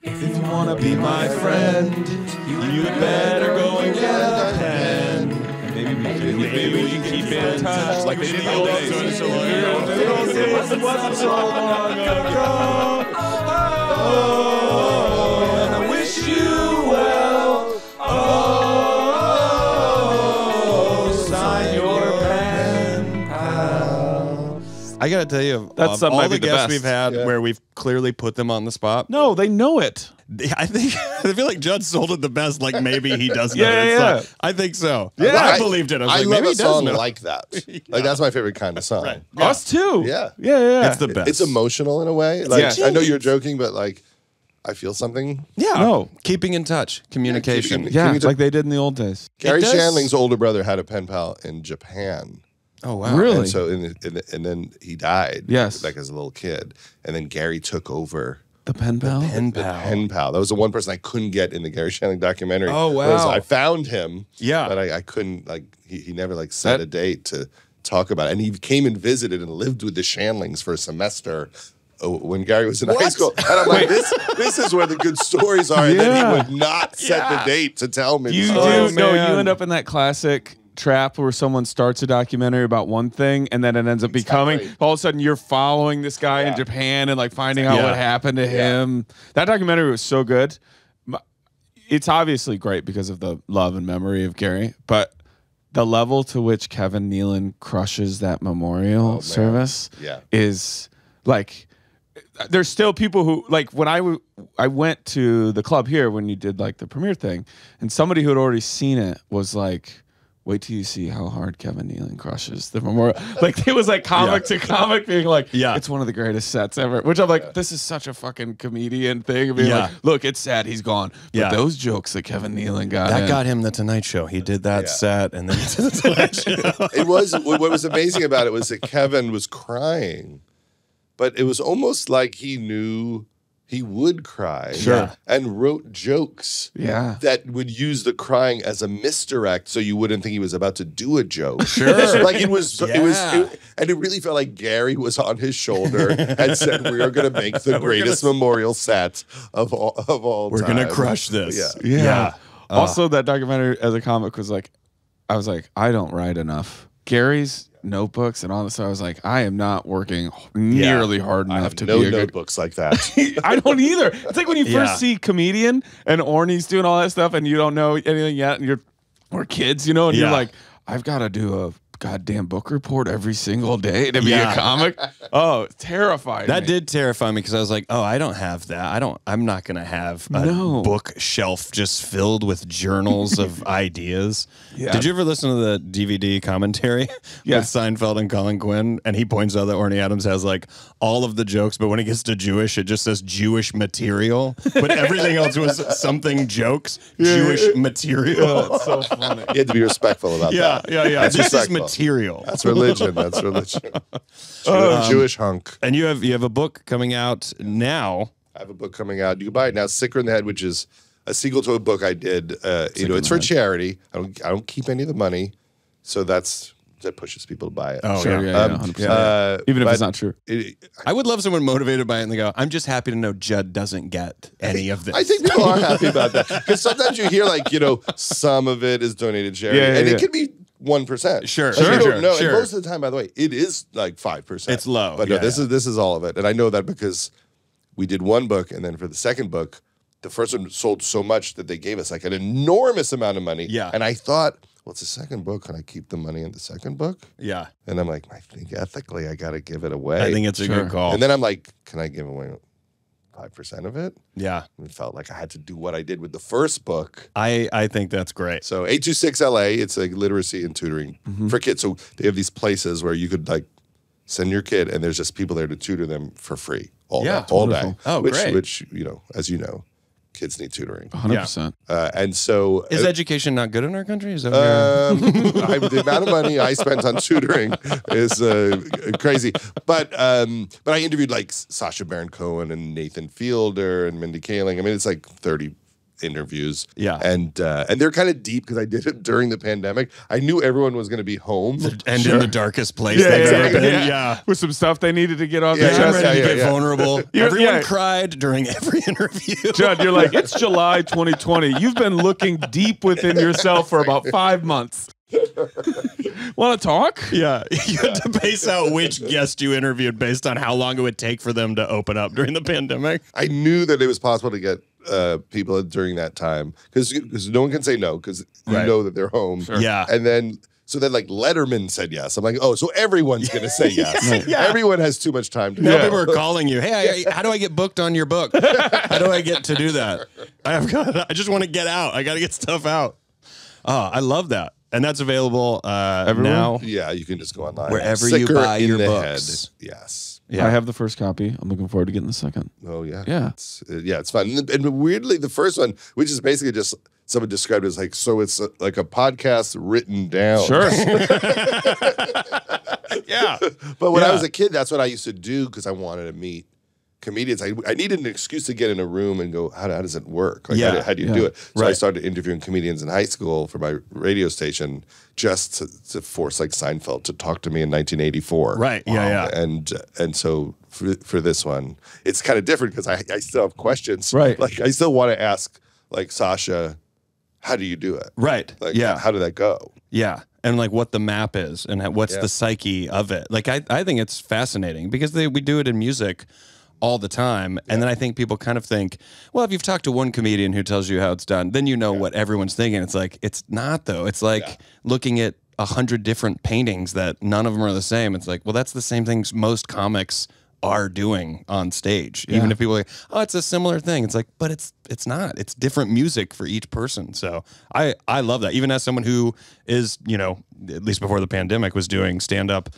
If you wanna be my friend, you better go and get a pen. Maybe we can keep in touch like they did in the old days. It wasn't so long ago. Oh, and I wish you well. Oh, sign your pen, pal. I gotta tell you, That's all the guests best. we've had where we've clearly put them on the spot. No, they know it. I feel like Judd sold it the best. Like maybe he does know Yeah, it. yeah. So I think so. Yeah. I believed it. I was I like, love maybe a he does song know. like that. Like that's my favorite kind of song. Right. Us too. Yeah. Yeah. It's the best. It's emotional in a way. Like Yeah. I know you're joking, but like I feel something. Yeah. No. Keeping in touch, communication. keeping- Yeah, Can you like they did in the old days. Gary does- Shandling's older brother had a pen pal in Japan. Oh wow. Really? And so and then he died. Yes. Like as a little kid. And then Gary took over The pen pal? Pen the pal. pen pal. That was the one person I couldn't get in the Gary Shandling documentary. Oh, wow. Was I found him. Yeah. But I couldn't like he never like set a date to talk about it. And he came and visited and lived with the Shandlings for a semester when Gary was in high school. And I'm like, this is where the good stories are. And then he would not set the date to tell me. You the do. stories. No, you man. end up in that classic trap where someone starts a documentary about one thing and then it ends up becoming all of a sudden you're following this guy in Japan and like finding out what happened to him. That documentary was so good. It's obviously great because of the love and memory of Gary, but the level to which Kevin Nealon crushes that memorial service is like there's still people who like when I went to the club here when you did like the premiere thing and somebody who had already seen it was like, wait till you see how hard Kevin Nealon crushes the memorial. Like it was like comic to comic being like, it's one of the greatest sets ever. Which I'm like, this is such a fucking comedian thing. Being like, look, it's sad he's gone. But those jokes that Kevin Nealon got That got him the Tonight Show. He did that set and then he did the Tonight Show. It was what was amazing about it was that Kevin was crying, but it was almost like he knew he would cry and wrote jokes that would use the crying as a misdirect so you wouldn't think he was about to do a joke. Like it was and it really felt like Gary was on his shoulder and said, we are going to make the greatest memorial set of all We're time. going to crush this. Yeah. Also, that documentary as a comic was like, I was like, I don't write enough. Gary's notebooks and all this. So I was like, I am not working nearly hard enough to no be a notebooks like that. I don't either. It's like when you first see Comedian and Orny's doing all that stuff and you don't know anything yet and we're kids, you know, and you're like, I've got to do a goddamn book report every single day to be a comic. Oh, it terrified That me. did terrify me because I was like, oh, I don't have that. I'm not going to have a bookshelf just filled with journals of ideas. Did you ever listen to the DVD commentary with Seinfeld and Colin Quinn? And he points out that Orny Adams has like all of the jokes, but when it gets to Jewish, it just says Jewish material. But everything else was something jokes, Jewish material. That's so funny. You had to be respectful about that. This is respectful. material. That's religion. That's religion. Jewish hunk. And you have a book coming out now. I have a book coming out. You can buy it now. Sicker in the Head, which is a sequel to a book I did. It's for charity. I don't keep any of the money, so that pushes people to buy it. Oh, Sure, 100%. Even if it's not true. I would love someone motivated by it and they go, I'm just happy to know Judd doesn't get any of this. I think people are happy about that because sometimes you hear like some of it is donated to charity, and it can be 1%. Sure. No, and most of the time, by the way, it is like 5%. It's low. But no, this is all of it. And I know that because we did one book, and then for the second book, the first one sold so much that they gave us like an enormous amount of money. Yeah. And I thought, well, it's the second book. Can I keep the money in the second book? Yeah. And I'm like, I think ethically, I got to give it away. I think it's a good call. And then I'm like, can I give away 5% of it? Yeah. It felt like I had to do what I did with the first book. I think that's great. So 826 LA, it's like literacy and tutoring for kids. So they have these places where you could like send your kid and there's just people there to tutor them for free all day. Oh, great. Which, you know, as you know, kids need tutoring. 100%. And so Is education not good in our country? Is that the amount of money I spent on tutoring is crazy. But I interviewed like Sacha Baron Cohen and Nathan Fielder and Mindy Kaling. I mean, it's like 30 interviews. Yeah. And they're kind of deep because I did it during the pandemic. I knew everyone was going to be home. And in the darkest place they've ever been. Yeah. With some stuff they needed to get off their I'm chest. ready to get vulnerable. Everyone cried during every interview. Judd, you're like, it's July 2020. You've been looking deep within yourself for about 5 months. Want to talk? Yeah. You had to base out which guest you interviewed based on how long it would take for them to open up during the pandemic. I knew that it was possible to get people during that time because no one can say no because you know that they're home. Sure. Yeah. And then like Letterman said yes. I'm like, oh, so everyone's going to say yes. Everyone has too much time to know. People are calling you. Hey, how do I get booked on your book? How do I get to do that? I just want to get out. I got to get stuff out. Oh, I love that. And that's available now. Yeah, you can just go online. Wherever you buy your books. Yes. Yeah. I have the first copy. I'm looking forward to getting the second. Oh, yeah. Yeah. It's fun. And weirdly, the first one, which is basically just someone described it as like, so it's like a podcast written down. Sure. Yeah. But when I was a kid, that's what I used to do because I wanted to meet comedians. I needed an excuse to get in a room and go, how does it work? Like, how do you do it? So I started interviewing comedians in high school for my radio station just to force like Seinfeld to talk to me in 1984. Right. Wow. Yeah. And so for this one, it's kind of different because I still have questions. Right. Like I still want to ask like Sasha, how do you do it? Right. Like, how did that go? Yeah. And like what the map is and what's the psyche of it. Like I think it's fascinating because we do it in music all the time. And then I think people kind of think, well, if you've talked to one comedian who tells you how it's done, then you know what everyone's thinking. It's like, it's not though. It's like looking at 100 different paintings that none of them are the same. It's like, well, that's the same things most comics are doing on stage. Even if people are like, oh, it's a similar thing. It's like, but it's not. It's different music for each person. So I love that. Even as someone who is, at least before the pandemic was doing stand-up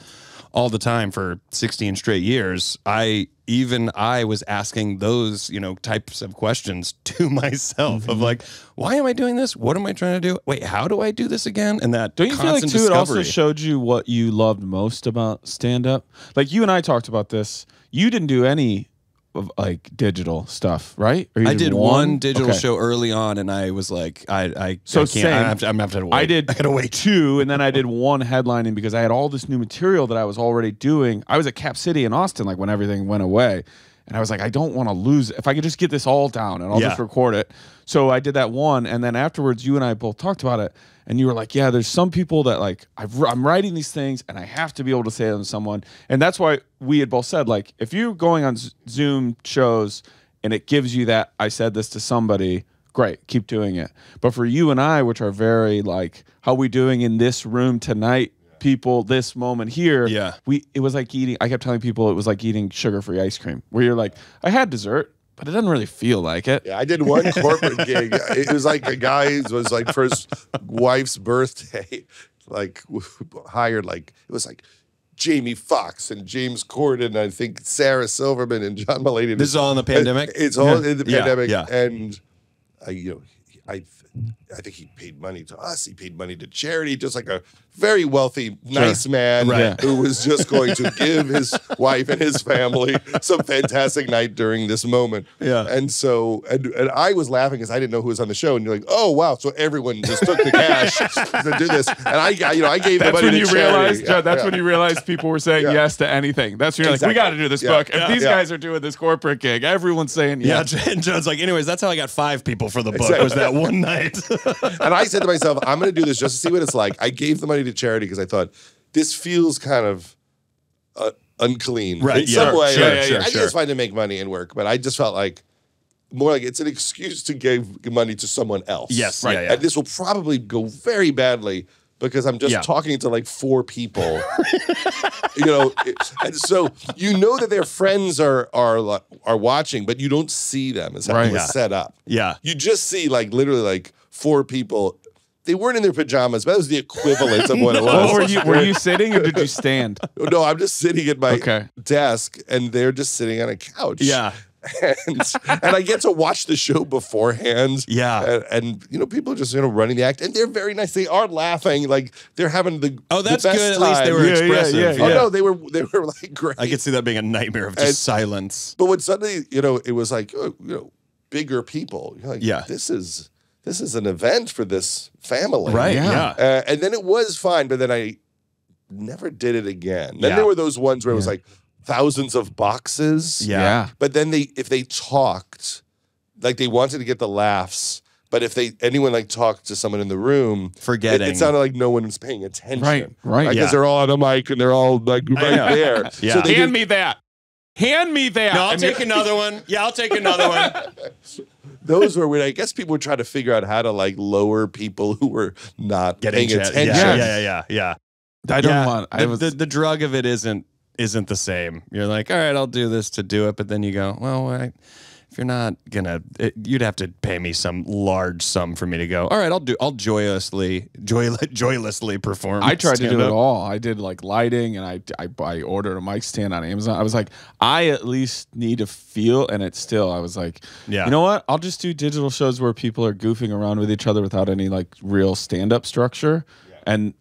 all the time for 16 straight years, I was asking those, types of questions to myself of like, why am I doing this? What am I trying to do? Wait, how do I do this again? And that don't you feel like too, discovery. It also showed you what you loved most about stand-up? Like you and I talked about this. You didn't do any of like digital stuff, right? Or I did one digital show early on, and I was like, I can't. I'm have to wait. I gotta wait 2, and then I did 1 headlining because I had all this new material that I was already doing. I was at Cap City in Austin, like when everything went away, and I was like, I don't want to lose it. If I could just get this all down and I'll just record it. So I did that 1, and then afterwards, you and I both talked about it, and you were like, yeah, there's some people that like I'm writing these things, and I have to be able to say them to someone, and that's why we had both said like, if you're going on Zoom shows and it gives you that I said this to somebody, great, keep doing it. But for you and I, which are very like, how we doing in this room tonight? People, this moment here, it was like eating. I kept telling people it was like eating sugar-free ice cream, where you're like, I had dessert, but it doesn't really feel like it. Yeah, I did one corporate gig. It was like a guy was like for his wife's birthday, like hired like it was like Jamie Foxx and James Corden, and I think Sarah Silverman and John Mulaney. This is all in the pandemic. It's all in the pandemic, yeah. And I think he paid money to us. He paid money to charity, just like a very wealthy, nice man who was just going to give his wife and his family some fantastic night during this moment. Yeah. And so, and I was laughing because I didn't know who was on the show. And you're like, oh, wow. So everyone just took the cash to do this. And I gave the money to charity. That's when you realized people were saying yes to anything. That's when you're like, we got to do this book. If these guys are doing this corporate gig, everyone's saying yes. Yeah, and John's like, anyways, that's how I got 5 people for the book, was that one night. And I said to myself, I'm going to do this just to see what it's like. I gave the money to charity because I thought, this feels kind of unclean. Right. In some way. Sure. I just find to make money and work, but I just felt like more like it's an excuse to give money to someone else. Yes. Right. Yeah. And this will probably go very badly because I'm just talking to like 4 people. And so that their friends are watching, but you don't see them as how it was set up. Yeah. You just see like literally like 4 people. They weren't in their pajamas, but that was the equivalent of what it was. Were you sitting or did you stand? No, I'm just sitting at my desk, and they're just sitting on a couch. Yeah. And I get to watch the show beforehand. Yeah. And people just running the act, and they're very nice. They are laughing, like they're having the that's the best good. At time. least they were expressive. Oh no, they were like great. I could see that being a nightmare of just silence. But when suddenly it was like bigger people. You're like, this is an event for this family. Right. Yeah. And then it was fine, but then I never did it again. Then there were those ones where it was like thousands of boxes. Yeah. But then if they talked, like they wanted to get the laughs, but if anyone like talked to someone in the room, forgetting, it sounded like no one was paying attention. Right. Because they're all on a mic and they're all like right there. Yeah. So Hand me that. Hand me that. No, I'll take another one. Yeah, I'll take another one. Those were when I guess people were trying to figure out how to like lower people who were not paying attention. Yeah. I don't want. The drug of it isn't the same. You're like, all right, I'll do this to do it, but then you go, well, if you're not gonna, you'd have to pay me some large sum for me to go. All right, I'll joylessly perform. I tried to do it all. I did like lighting, and I ordered a mic stand on Amazon. I was like, I at least need to feel, and it's still. I was like, you know what? I'll just do digital shows where people are goofing around with each other without any like real stand-up structure, and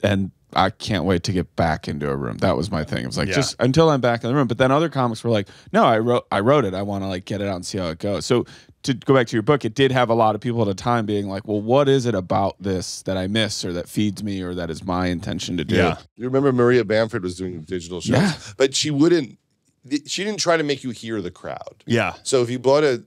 I can't wait to get back into a room. That was my thing. It was like just until I'm back in the room. But then other comics were like, no, I wrote it. I want to like get it out and see how it goes. So to go back to your book, it did have a lot of people at a time being like, well, what is it about this that I miss or that feeds me or that is my intention to do? Yeah. You remember Maria Bamford was doing digital shows, but she didn't try to make you hear the crowd. Yeah. So if you bought a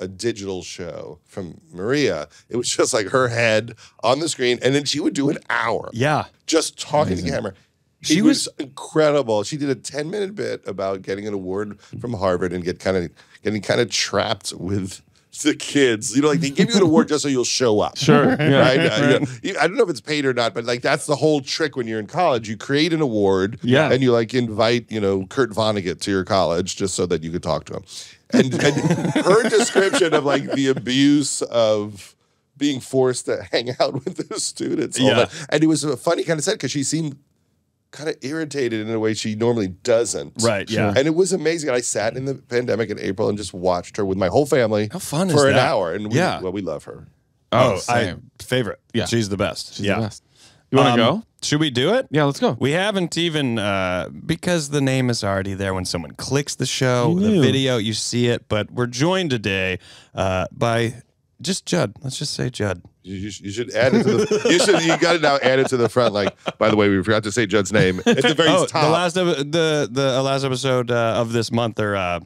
digital show from Maria, it was just like her head on the screen, and then she would do an hour. Yeah. Just talking to camera. She was incredible. She did a 10-minute bit about getting an award from Harvard and getting kind of trapped with the kids. You know, like they give you an award just so you'll show up. Sure. Right? I don't know if it's paid or not, but like that's the whole trick when you're in college. You create an award and you like invite, Kurt Vonnegut to your college just so that you could talk to him. And her description of like the abuse of being forced to hang out with the students. And it was a funny kind of set because she seemed kind of irritated in a way she normally doesn't. Right, yeah. And it was amazing. I sat in the pandemic in April and just watched her with my whole family for an hour. And we love her. Favorite. Yeah. She's the best. She's the best. You want to go? Should we do it? Yeah, let's go. We haven't even, because the name is already there when someone clicks the show, the video, you see it, but we're joined today by just Judd. Let's just say Judd. You should add it to the. You got to now add it to the front. Like, by the way, we forgot to say Judd's name at the very top. The last episode of this month, or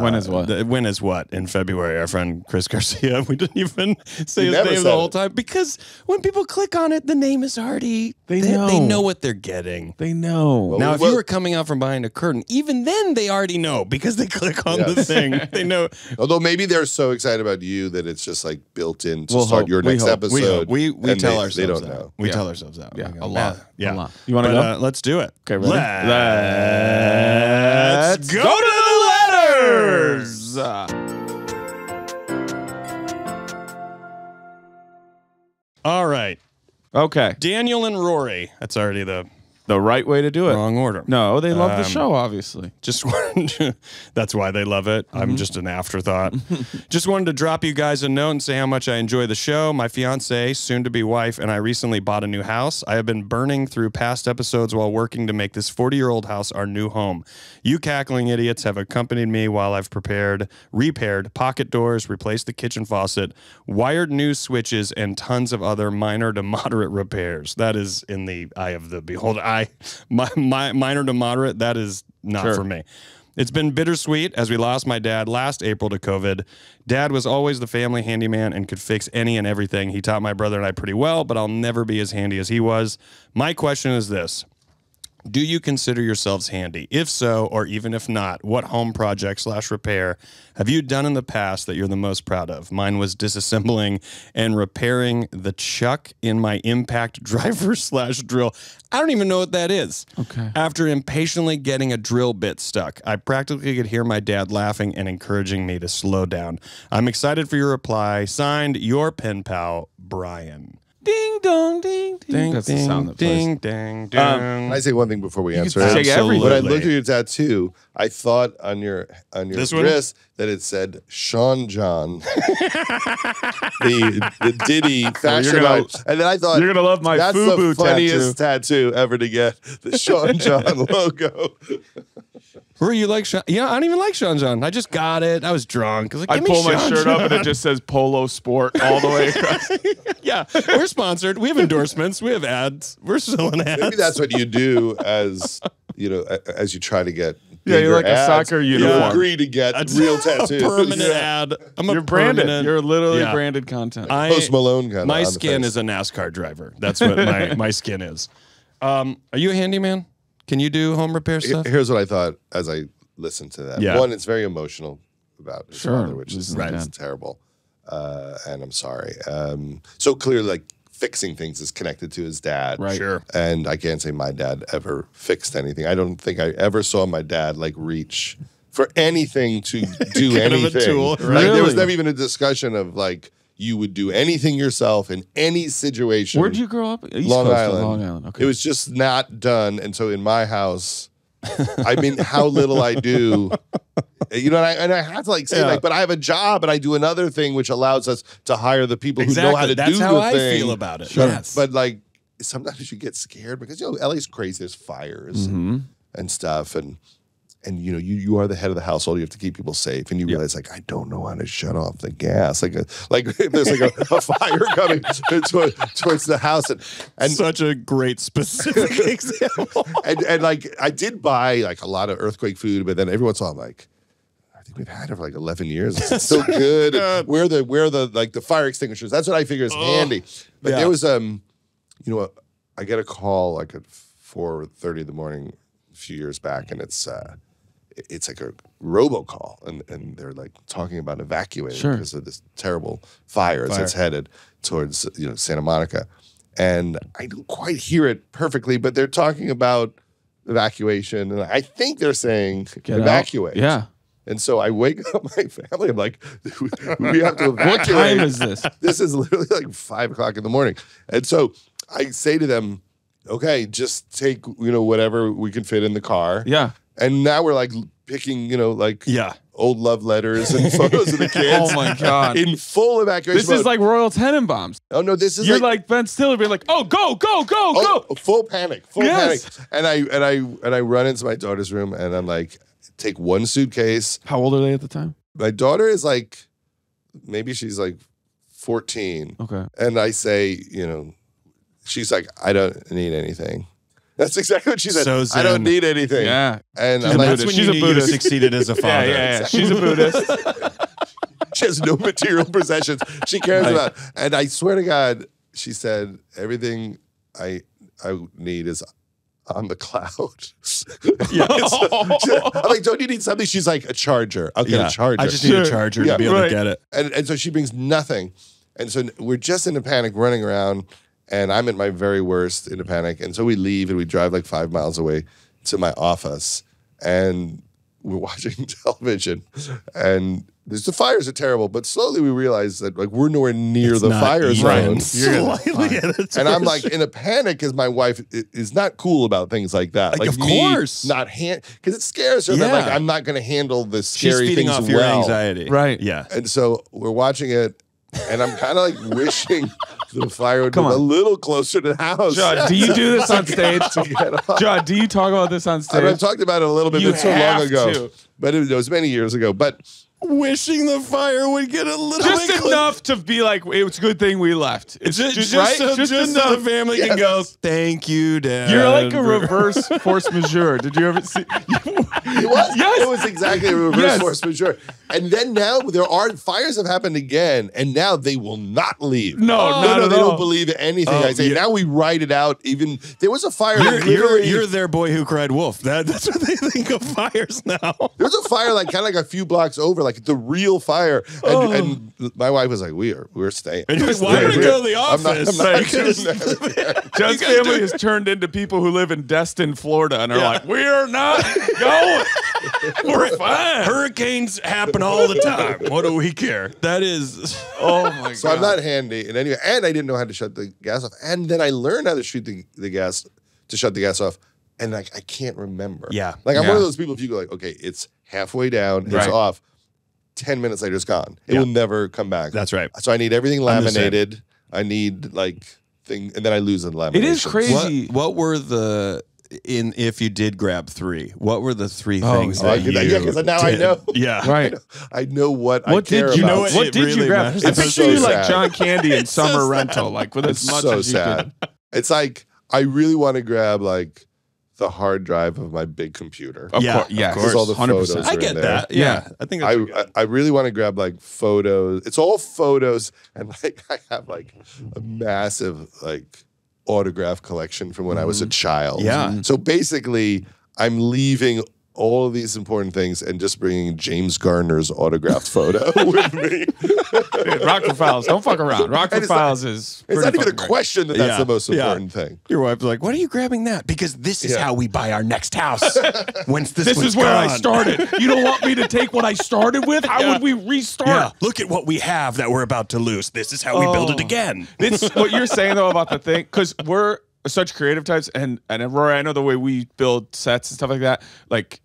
when is what? When is what in February? Our friend Chris Garcia. We didn't even say his name the whole time because when people click on it, the name is already. They know what they're getting. They know. Well, now, if you were coming out from behind a curtain, even then they already know because they click on the thing. They know. Although maybe they're so excited about you that it's just like built in to start your next episode. We tell ourselves they don't that. know. We tell ourselves that. Yeah, a lot. Yeah. A lot. You want to go? Let's do it. Okay, ready? Let's go to the letters. All right. Okay. Daniel and Rory. That's already the right way to do it. Wrong order. No, they love the show, obviously. Just wanted that's why they love it. I'm just an afterthought. Just wanted to drop you guys a note and say how much I enjoy the show. My fiance, soon-to-be wife, and I recently bought a new house. I have been burning through past episodes while working to make this 40-year-old house our new home. You cackling idiots have accompanied me while I've repaired pocket doors, replaced the kitchen faucet, wired new switches, and tons of other minor to moderate repairs. That is in the eye of the beholder. My minor to moderate, that is not for me. It's been bittersweet as we lost my dad last April to COVID. Dad was always the family handyman and could fix any and everything. He taught my brother and I pretty well, but I'll never be as handy as he was. My question is this. Do you consider yourselves handy? If so, or even if not, what home project / repair have you done in the past that you're the most proud of? Mine was disassembling and repairing the chuck in my impact driver / drill. I don't even know what that is. Okay. After impatiently getting a drill bit stuck, I practically could hear my dad laughing and encouraging me to slow down. I'm excited for your reply. Signed, your pen pal, Brian. Ding dong, ding ding. That's the sound that plays. Ding ding ding. Can I say one thing before we answer say it? everything. When I looked at your tattoo, I thought on your wrist that it said Sean John, the Diddy fashion art. And then I thought you're gonna love my that's FUBU the funniest tattoo ever to get, the Sean John logo. Rory, you like Sean? Yeah, I don't even like Sean John. I just got it. I was drunk. I pull my shirt up and it just says Polo Sport all the way across. Yeah, we're sponsored. We have endorsements. We have ads. We're selling ads. Maybe that's what you do as as you try to get. Yeah, you're like ads, a soccer uniform. You agree to get real tattoos. Permanent ad. You're branded. You're literally branded content. Post Malone kind of. My skin is a NASCAR driver. That's what my skin is. Are you a handyman? Can you do home repair stuff? Here's what I thought as I listened to that. Yeah. One, it's very emotional about his father, which is terrible. And I'm sorry. So clearly, like, fixing things is connected to his dad. Right. Sure. And I can't say my dad ever fixed anything. I don't think I ever saw my dad like reach for anything to do anything. Of a tool, Like, right? there was never even a discussion of like you would do anything yourself in any situation. Where'd you grow up? East Long Coast, Island. Long Island. Okay. It was just not done. And so in my house, I mean, how little I do, and I have to like say like, but I have a job and I do another thing which allows us to hire the people who know how to do the thing. That's how I feel about it. Sure. Yes. But like sometimes you get scared because LA's crazy. There's fires and stuff, and you are the head of the household. You have to keep people safe, and you realize like I don't know how to shut off the gas. Like if there's like a fire coming towards the house, and such a great specific example. And like I did buy like a lot of earthquake food, but then every once in a while I'm like, I think we've had it for like 11 years. It's still good. Where are the like the fire extinguishers? That's what I figure is handy. But there was I get a call like at 4:30 in the morning a few years back, and it's like a robocall, and they're like talking about evacuating because of this terrible fire that's headed towards Santa Monica, and I don't quite hear it perfectly, but they're talking about evacuation, and I think they're saying evacuate. Yeah. And so I wake up my family. I'm like, we have to evacuate. What time is this? This is literally like 5 o'clock in the morning. And so I say to them, okay, just take, whatever we can fit in the car. Yeah. And now we're like picking, old love letters and photos of the kids. Oh my God. In full evacuation This is mode. like Royal Tenenbaums. Oh no, this is You're like Ben Stiller being like, oh, go. Full panic. Panic. And I run into my daughter's room and I'm like, take one suitcase. How old are they at the time? My daughter is like, maybe she's like 14. Okay. And I say, she's like, I don't need anything. That's exactly what she said. So I don't need anything. Yeah. And I'm like, that's when you knew you succeeded as a father. Yeah. She's a Buddhist. She has no material possessions she cares about. And I swear to God, she said, everything I need is on the cloud. I'm like, don't you need something? She's like, a charger. I'll get a charger. I just need a charger to be able to get it. And so she brings nothing. And so we're just in a panic running around, and I'm at my very worst in a panic. And so we leave and we drive like 5 miles away to my office, and we're watching television, and the fires are terrible, but slowly we realize that like we're nowhere near the fire zone. And I'm like in a panic because my wife is not cool about things like that. Like of course, not because it scares her that like I'm not going to handle the scary She's feeding things off your well. anxiety, right? Yeah. And so we're watching it, and I'm kind of like wishing the fire would come a little closer to the house. Judd, do you do this on stage? Judd, do you talk about this on stage? I've talked about it a little bit, but so long ago. But it was many years ago. But wishing the fire would get a little just enough to be like, it's a good thing we left. It's just right? So the family can go, thank you, Dad. You're like a reverse force majeure. Did you ever see? It was. Yes. It was exactly a reverse force majeure. And then now fires have happened again, and now they will not leave. No, they don't believe anything I say. Now we write it out. Even there was a fire. You're their boy who cried wolf. That's what they think of fires now. There's a fire like kind of like a few blocks over, like the real fire. And my wife was like, we're staying. And you're like, why would we go to the office? Judd's family has turned into people who live in Destin, Florida, and are like, we're not going. We're fine. Hurricanes happen all the time. What do we care? That is. Oh my God. So I'm not handy. And anyway, and I didn't know how to shut the gas off. And then I learned how to shoot the gas, to shut the gas off. And like, I can't remember. Yeah. Like I'm one of those people, if you go like, okay, it's halfway down, it's off. 10 minutes later, it's gone. It will never come back. That's right. So I need everything laminated. I need like and then I lose the lamination. It is crazy. What were the if you did grab 3, what were the 3 things that you because now I know. Yeah. Right. I know what I care did you about. know What did you grab? matters. I It's picture so you like sad. John Candy in Summer Rental, like with as It's much so as you sad. It's like I really want to grab like the hard drive of my big computer. Of Yeah, course, of yes, course. All the 100%. photos I are get in there. that. Yeah. I think that's I really want to grab like photos. It's all photos, and like I have like a massive like autograph collection from when I was a child. Yeah. So basically, I'm leaving all of these important things and just bringing James Garner's autographed photo with me. Dude, Rockford Files. Don't fuck around. Rockford Files is. It's not even a question that that's Yeah, the most yeah. important thing. Your wife's like, "What are you grabbing that?" Because this is Yeah. how we buy our next house. Once this This one's is where I gone. started. You don't want me to take what I started with? How would we restart? Yeah, look at what we have that we're about to lose. This is how we build it again. It's what you're saying though about the thing, because we're such creative types, and Rory, I know the way we build sets and stuff like that. Like,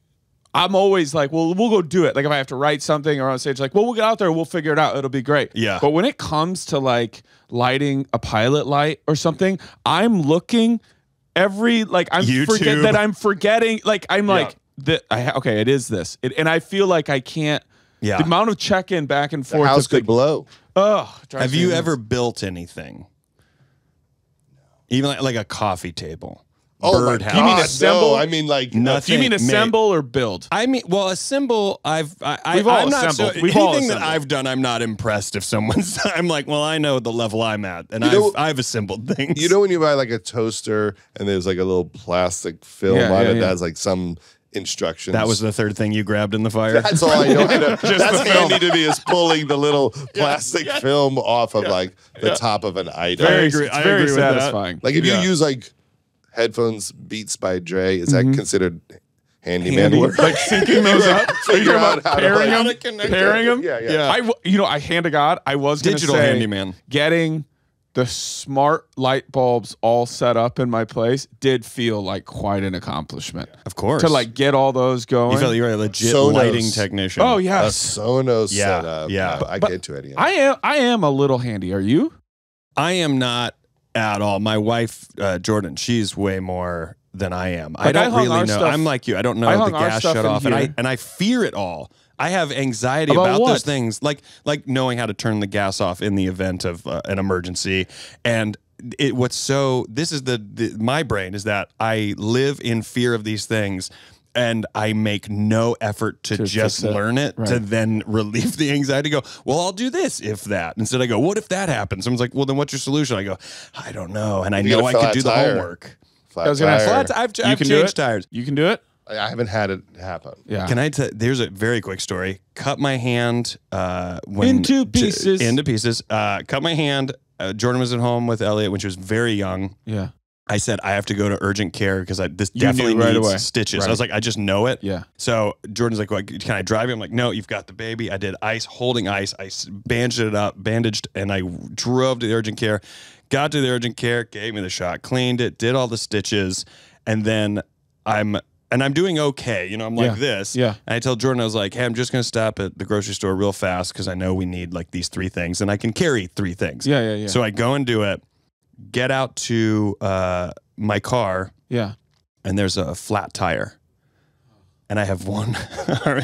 I'm always like, well, we'll go do it. Like if I have to write something or on stage, like, well, we'll get out there, we'll figure it out. It'll be great. Yeah. But when it comes to like lighting a pilot light or something, I'm looking every like I'm forgetting. Like I'm like okay, it is this, and I feel like I can't. Yeah. The amount of check-in back and The forth. house of the- could blow. Have you ever built anything? Even like a coffee table. Oh my birdhouse. God, You mean assemble? No, I mean like Nothing. Do you mean assemble or build? I mean, well, assemble. We've all I'm not assembled. so, We've all anything that assembled. I've done, I'm not impressed if someone's. I'm like, well, I know the level I'm at, and I've assembled things. You know when you buy like a toaster and there's like a little plastic film on it that has like some instructions. That was the third thing you grabbed in the fire. That's all I know. That's handy to me is pulling the little plastic film off of like the top of an item. I agree with that. satisfying. Like if you use like headphones Beats by Dre, is that considered handyman work? Like syncing those up. Are you Figure talking out about how to, pairing like, them? Pairing them? Yeah. I hand to God, I was going to Digital say handyman. getting the smart light bulbs all set up in my place did feel like quite an accomplishment. Of course. To like get all those going. You felt you were a legit Sonos. lighting technician. Oh A yes. Sonos Yeah, setup. yeah. I get to it. Yeah. I am a little handy. Are you? I am not at all. My wife, Jordan, she's way more than I am. I Like, I don't hung really our know. stuff- I'm like you. I don't know I the hung our gas stuff shut in off, here. and I fear it all. I have anxiety About about what? those things, like knowing how to turn the gas off in the event of an emergency. And this is my brain is that I live in fear of these things. And I make no effort to just learn it to then relieve the anxiety. Go, well, I'll do this if that. Instead, I go, what if that happens? Someone's like, well, then what's your solution? I go, I don't know, and I know I could do the homework. Flat I was gonna ask, tire. I've You can do changed it? tires. You can do it? I haven't had it happen. Yeah. Can I tell? There's a very quick story. Cut my hand when Into pieces. Into pieces. Cut my hand. Jordan was at home with Elliot when she was very young. Yeah. I said I have to go to urgent care because this You definitely knew right needs away. stitches. Right. I was like, I just know it. Yeah. So Jordan's like, well, can I drive you? I'm like, no, you've got the baby. I did holding ice. I bandaged, and I drove to the urgent care. Got to the urgent care, gave me the shot, cleaned it, did all the stitches, and then I'm doing okay. You know, I'm like this. Yeah. And I tell Jordan, I was like, hey, I'm just going to stop at the grocery store real fast because I know we need like these 3 things, and I can carry 3 things. Yeah. So I go and do it, get out to my car, and there's a flat tire. And I have one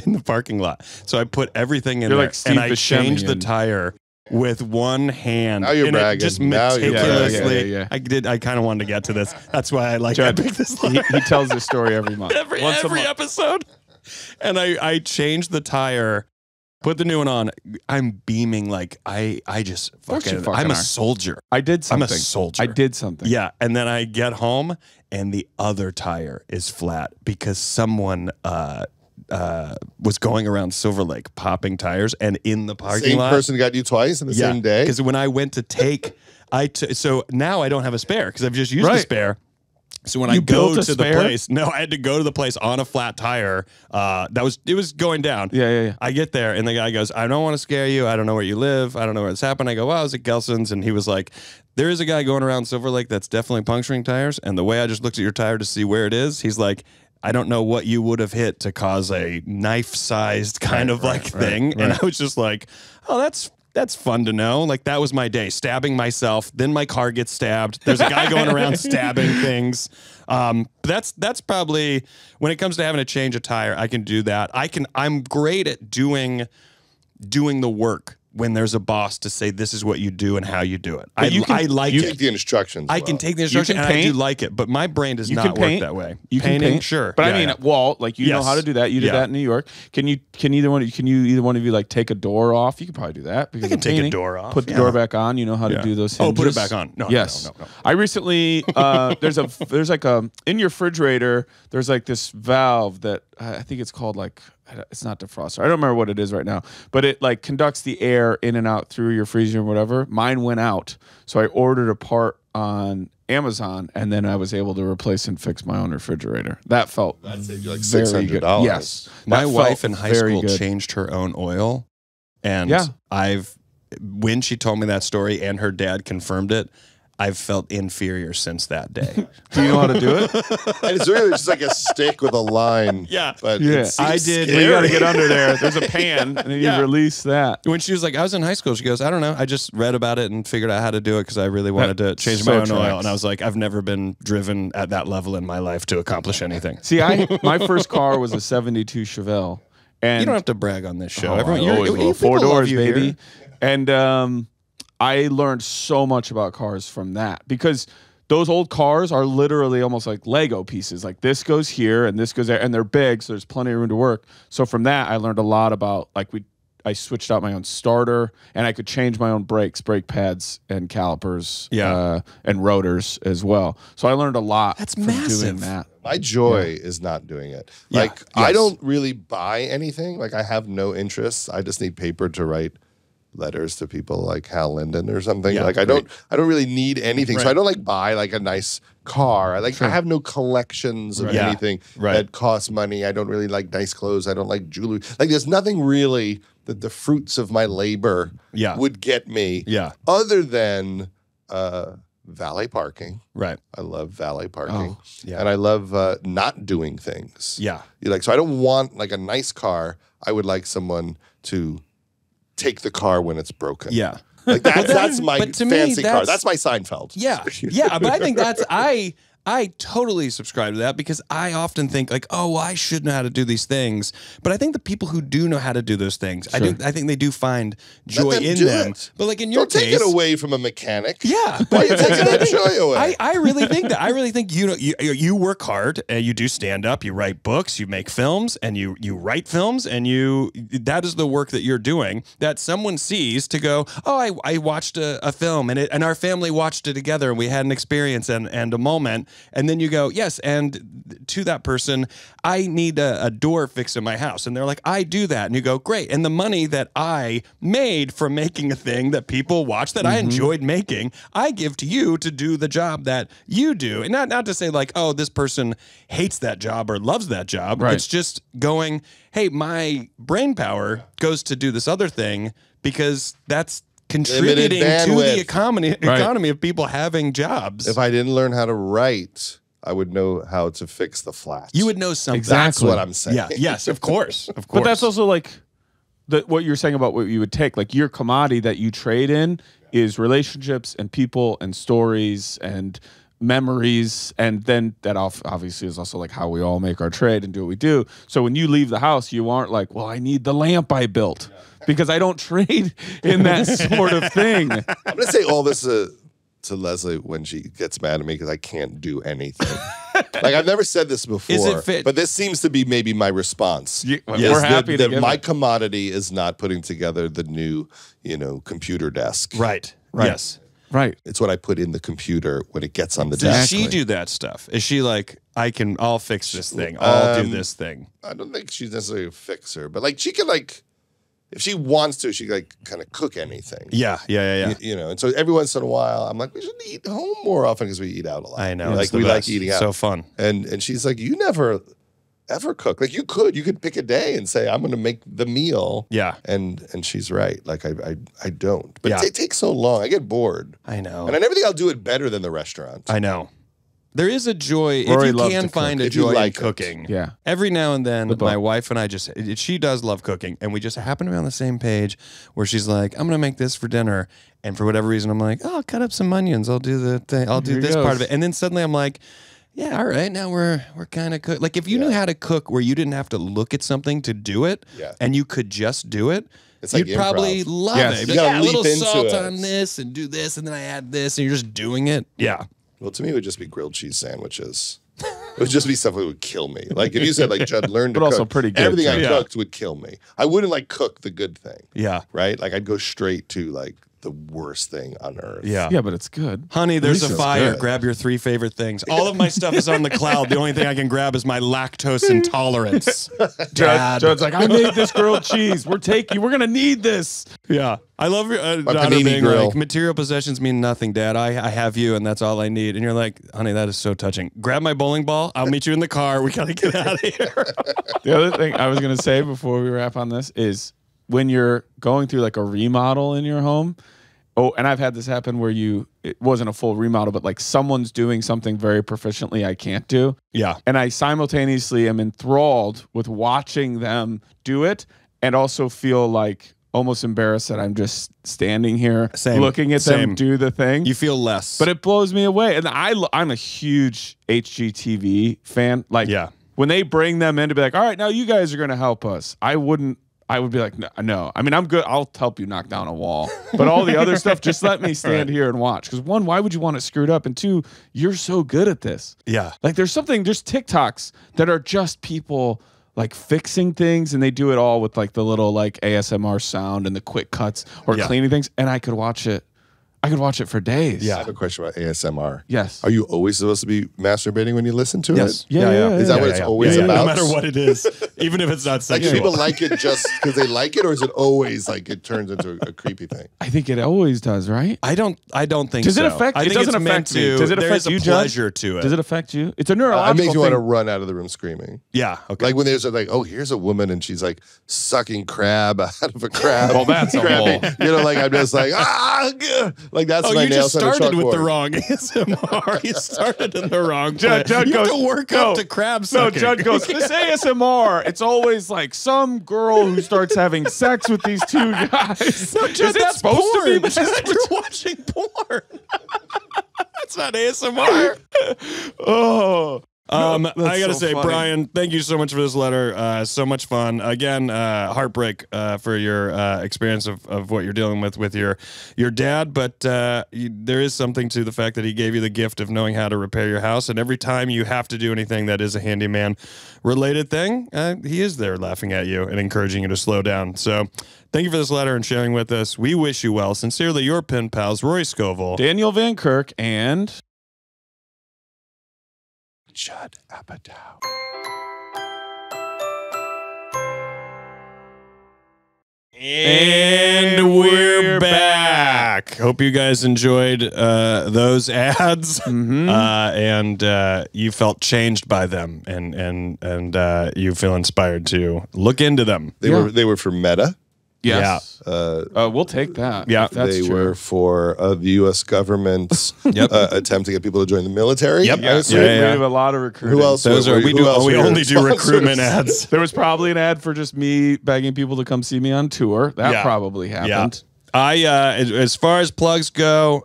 in the parking lot. So I put everything in You're there, like Steve and I Buscemi changed the and- tire with one hand. Now you're and it bragging. just Now you're meticulously. bragging. I kind of wanted to get to this. That's why I like Judd, to pick this he tells this story every month. every Once a month. episode. And I changed the tire, put the new one on. I'm beaming like I just course you fucking. fucking I'm a are. soldier. I did something. I'm a soldier. I did something. Yeah, and then I get home and the other tire is flat because someone was going around Silver Lake popping tires, and in the parking Same lot, person got you twice in the same day? Because when I went to take, so now I don't have a spare because I've just used the spare. So when I go to the place, no, I had to go to the place on a flat tire. It was going down. Yeah. I get there and the guy goes, I don't want to scare you. I don't know where you live. I don't know where this happened. I go, well, I was at Gelson's, and he was like, there is a guy going around Silver Lake that's definitely puncturing tires. And the way I just looked at your tire to see where it is, he's like, I don't know what you would have hit to cause a knife-sized kind of thing. And I was just like, oh, that's that's fun to know. Like, that was my day, stabbing myself. Then my car gets stabbed. There's a guy going around stabbing things. That's probably, when it comes to having to change a tire, I can do that. I'm great at doing the work when there's a boss to say this is what you do and how you do it. I like you it. take the instructions. I can take the instructions and I do like it, but my brain does not work that way. You can paint, sure. But I mean, Walt, like, you know how to do that. You did that in New York. Can either one of you like take a door off? You could probably do that. Because I can take a door off. Put the door back on. You know how to do those hinges. Oh, put it back on. No, yes. No. I recently there's like a in your refrigerator. There's like this valve that I think it's called, like, it's not defroster. I don't remember what it is right now, but it like conducts the air in and out through your freezer or whatever. Mine went out, so I ordered a part on Amazon, and then I was able to replace and fix my own refrigerator. That felt like $600. Yes, my wife in high school changed her own oil, and when she told me that story and her dad confirmed it, I've felt inferior since that day. Do you know how to do it? And it's really just like a stick with a line. Yeah. But I did. Well, you got to get under there. There's a pan, and then you release that. When she was like, I was in high school, she goes, I don't know. I just read about it and figured out how to do it because I really wanted to change my own oil. And I was like, I've never been driven at that level in my life to accomplish anything. See, my first car was a 72 Chevelle. And you don't have to brag on this show. Everyone, you 4 doors, baby. Here. And I learned so much about cars from that, because those old cars are literally almost like Lego pieces. Like, this goes here and this goes there, and they're big, so there's plenty of room to work. So from that, I learned a lot about, like, I switched out my own starter, and I could change my own brakes, brake pads, and calipers, and rotors as well. So I learned a lot. That's from massive. doing that. My joy is not doing it. Like, I don't really buy anything. Like, I have no interests. I just need paper to write letters to people like Hal Linden or something. Like, I don't really need anything. So I don't like buy like a nice car. I have no collections of anything that costs money. I don't really like nice clothes. I don't like jewelry. Like, there's nothing really that the fruits of my labor would get me. Other than valet parking. Right. I love valet parking. And I love not doing things. Yeah. So I don't want like a nice car. I would like someone to take the car when it's broken. Yeah. Like, that's my fancy car. That's my Seinfeld. Yeah. Yeah. But I think I totally subscribe to that, because I often think like, oh, well, I should know how to do these things. But I think the people who do know how to do those things, I think they do find joy in them. But like in your case, don't take it away from a mechanic. Yeah. Why are you taking that joy away? I really think that. I really think you work hard, and you do stand up, you write books, you make films, and you write films, and that is the work that you're doing that someone sees to go, oh, I watched a film, and our family watched it together, and we had an experience and a moment. And then you go, yes, and to that person, I need a door fixed in my house. And they're like, I do that. And you go, great. And the money that I made from making a thing that people watch, that I enjoyed making, I give to you to do the job that you do. And not to say like, oh, this person hates that job or loves that job. Right. It's just going, hey, my brain power goes to do this other thing, because that's contributing to the economy of people having jobs. If I didn't learn how to write, I would know how to fix the flat. You would know something. Exactly. That's what I'm saying. Yeah. Yes, of course. Of course. But that's also like what you're saying about what you would take. Like, your commodity that you trade in is relationships and people and stories and memories, and then that obviously is also like how we all make our trade and do what we do. So when you leave the house, you aren't like, well, I need the lamp I built, because I don't trade in that sort of thing. I'm going to say all this to Leslie when she gets mad at me because I can't do anything. Like, I've never said this before, but this seems to be maybe my response. We're happy that my commodity is not putting together the new, computer desk. Right. Yes. Right. It's what I put in the computer when it gets on the desk. desk. Does she do that stuff? Is she like, I'll fix this thing. I'll do this thing. I don't think she's necessarily a fixer, but like, she can like, if she wants to, she can like kind of cook anything. Yeah. And so every once in a while, I'm like, we should eat home more often because we eat out a lot. I know. Like, we like eating out. So fun. And she's like, you never ever cook. Like, you could pick a day and say, I'm going to make the meal. Yeah. And she's right. Like, I don't. But it takes so long. I get bored. I know. And I never think I'll do it better than the restaurant. I know. There is a joy Rory if you loves can to cook. find a If you joy like in cooking. Yeah. Every now and then, my wife and I she does love cooking, and we just happen to be on the same page where she's like, "I'm going to make this for dinner," and for whatever reason, I'm like, "Oh, I'll cut up some onions. I'll do the thing. I'll do this part of it," and then suddenly I'm like, "Yeah, all right. Now we're kind of cook." Like if you knew how to cook, where you didn't have to look at something to do it, and you could just do it. It's like you'd probably love it. You gotta a leap little into salt it. on this and do this, and then I add this, and you're just doing it. Yeah. Well, to me, it would just be grilled cheese sandwiches. It would just be stuff that would kill me. Like if you said, like Judd learned to but cook, also pretty good. everything I cooked would kill me. I wouldn't like cook the good thing. Yeah. Right? Like I'd go straight to like the worst thing on earth. Yeah. Yeah, but it's good. Honey, there's a it's fire. good. Grab your 3 favorite things. All of my stuff is on the cloud. The only thing I can grab is my lactose intolerance. Dad. Judd's like, I made this grilled cheese. We're going to need this. Yeah. I love your daughter panini being grill. like, material possessions mean nothing, Dad. I have you, and that's all I need. And you're like, honey, that is so touching. Grab my bowling ball. I'll meet you in the car. We got to get out of here. The other thing I was going to say before we wrap on this is when you're going through like a remodel in your home, and I've had this happen where it wasn't a full remodel, but like someone's doing something very proficiently I can't do. Yeah. And I simultaneously am enthralled with watching them do it and also feel like almost embarrassed that I'm just standing here looking at them do the thing. You feel less. But it blows me away. And I'm a huge HGTV fan. Like when they bring them in to be like, all right, now you guys are going to help us. I would be like, no. I mean, I'm good. I'll help you knock down a wall. But all the other stuff, just let me stand here and watch. Because 1, why would you want it screwed up? And 2, you're so good at this. Yeah. Like there's TikToks that are just people like fixing things, and they do it all with like the little like ASMR sound and the quick cuts or cleaning things. And I could watch it for days. I have a question about ASMR. Yes. Are you always supposed to be masturbating when you listen to it? Yeah. Is that what it's always about? No matter what it is, even if it's not Like sexual. people like it just because they like it, or is it always like it turns into a creepy thing? I think it always does, right? I don't think Does so. it affect? I It think doesn't it's meant affect me. Does it there affect is a you, Judd? pleasure to it. Does it affect you? It's a It neurological makes you want thing. to run out of the room screaming. Yeah. Okay. Like when there's like, oh, here's a woman and she's like sucking crab out of a crab. Well, that's a whole. You know, like I'm just like, like that's my you nails just on a started with the chalkboard. wrong ASMR. You started in the wrong Judd place. You have goes, to work up to crab No, sucking. Judd goes, this ASMR, it's always like some girl who starts having sex with these 2 guys. No, Judd, Is it that's supposed porn. to be this? Judd, you're watching porn. That's not ASMR. Oh. I gotta so say, funny. Brian, thank you so much for this letter. So much fun. Again, heartbreak for your experience of what you're dealing with your dad. But there is something to the fact that he gave you the gift of knowing how to repair your house. And every time you have to do anything that is a handyman related thing, he is there laughing at you and encouraging you to slow down. So thank you for this letter and sharing with us. We wish you well. Sincerely, your pen pals, Rory Scovel, Daniel Van Kirk, and Judd Apatow. And we're back. Hope you guys enjoyed those ads, and you felt changed by them, and you feel inspired to look into them. They were for Meta. yes. We'll take that. Yeah. if that's They true. were for the U.S. government's attempt to get people to join the military. Yep. I Yeah. assume. We have a lot of recruiting. Who else? Those were- are we who do. else We were your only do sponsors? recruitment ads. There was probably an ad for just me begging people to come see me on tour. That Yeah. probably happened. As far as plugs go,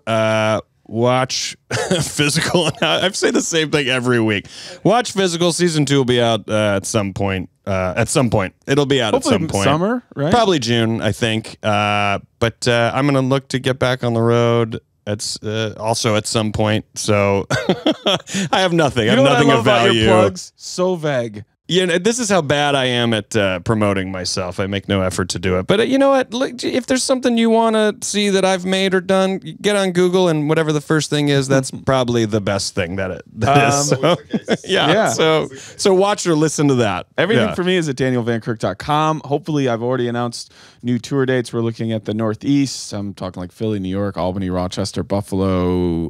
watch Physical. I say the same thing every week. Watch Physical. Season 2 will be out at some point. It'll be out Hopefully at some point. summer, right? Probably June, I think. But I'm gonna look to get back on the road. It's also at some point. So I have nothing. I have nothing of about value. your plugs? So vague. You know, this is how bad I am at promoting myself. I make no effort to do it. But you know what? Look, if there's something you want to see that I've made or done, get on Google, and whatever the first thing is, that's probably the best thing that is. So, yeah. So watch or listen to that. Everything for me is at danielvankirk.com. Hopefully, I've already announced new tour dates. We're looking at the Northeast. I'm talking like Philly, New York, Albany, Rochester, Buffalo,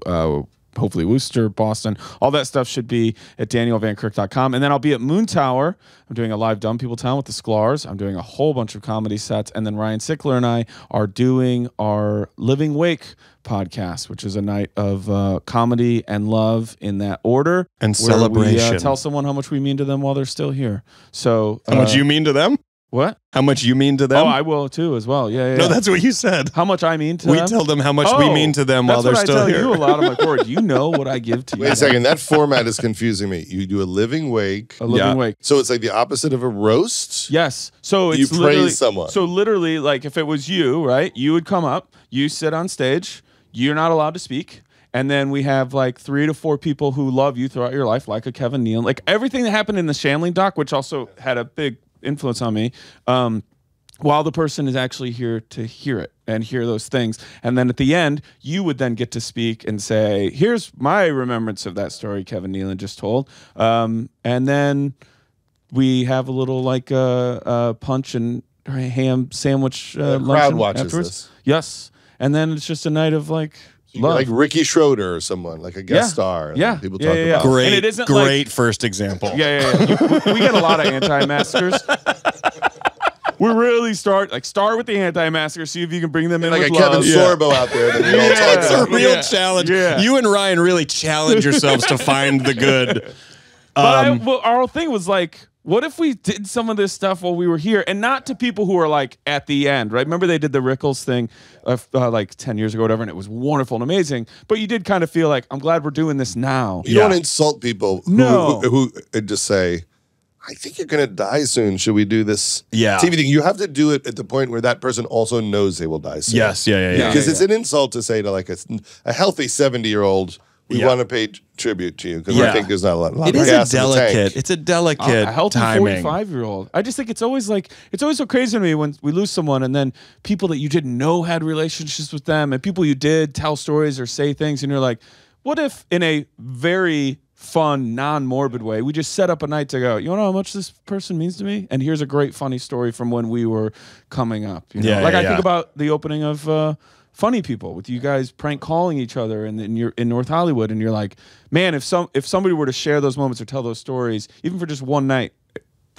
hopefully Worcester, Boston. All that stuff should be at danielvankirk.com. And then I'll be at Moon Tower. I'm doing a live Dumb People Town with the Sklar's. I'm doing a whole bunch of comedy sets. And then Ryan Sickler and I are doing our Living Wake podcast, which is a night of comedy and love in that order. And celebration. We tell someone how much we mean to them while they're still here. So how much you mean to them? What? How much you mean to them? Oh, I will too as well. Yeah. No, that's what you said. How much I mean to them? We tell them how much we mean to them while they're still here. That's what I tell you a lot. I'm like, Rory, do you know what I give to you? Wait a second. That format is confusing me. You do a living wake. A living wake. So it's like the opposite of a roast? Yes. So it's you praise someone. So literally, like if it was you, right? You would come up, you sit on stage, you're not allowed to speak. And then we have like 3 to 4 people who love you throughout your life, like a Kevin Nealon. Like everything that happened in the Shanley doc, which also had a big influence on me, while the person is actually here to hear it and hear those things. And then at the end, you would then get to speak and say, here's my remembrance of that story Kevin Nealon just told. And then we have a little like punch and ham sandwich crowd watches afterwards. This. Yes. And then it's just a night of like love. Like Ricky Schroeder or someone, like a guest star. Yeah. People talk about. Great, and it isn't great first example. Yeah. We get a lot of anti-maskers. We really start with the anti-masker, see if you can bring them in like with a love. Kevin Sorbo out there. That we all talk It's about. a real challenge. Yeah. You and Ryan really challenge yourselves to find the good. But our whole thing was like, what if we did some of this stuff while we were here, and not to people who are like at the end, right? Remember they did the Rickles thing like 10 years ago, or whatever, and it was wonderful and amazing. But you did kind of feel like, I'm glad we're doing this now. You don't insult people who just say, I think you're going to die soon. Should we do this TV thing? You have to do it at the point where that person also knows they will die soon. Yes, yeah. Because it's an insult to say to like a healthy 70-year-old, we want to pay tribute to you because I think there's not a lot. It is a delicate. It's a delicate a healthy timing. 45-year-old. I just think it's always so crazy to me when we lose someone and then people that you didn't know had relationships with them and people you did tell stories or say things and you're like, what if in a very fun, non-morbid way, we just set up a night to go, you want to know how much this person means to me? And here's a great funny story from when we were coming up. You know? I think about the opening of Funny People with you guys prank calling each other and you're in North Hollywood and you're like, man, if somebody were to share those moments or tell those stories, even for just one night,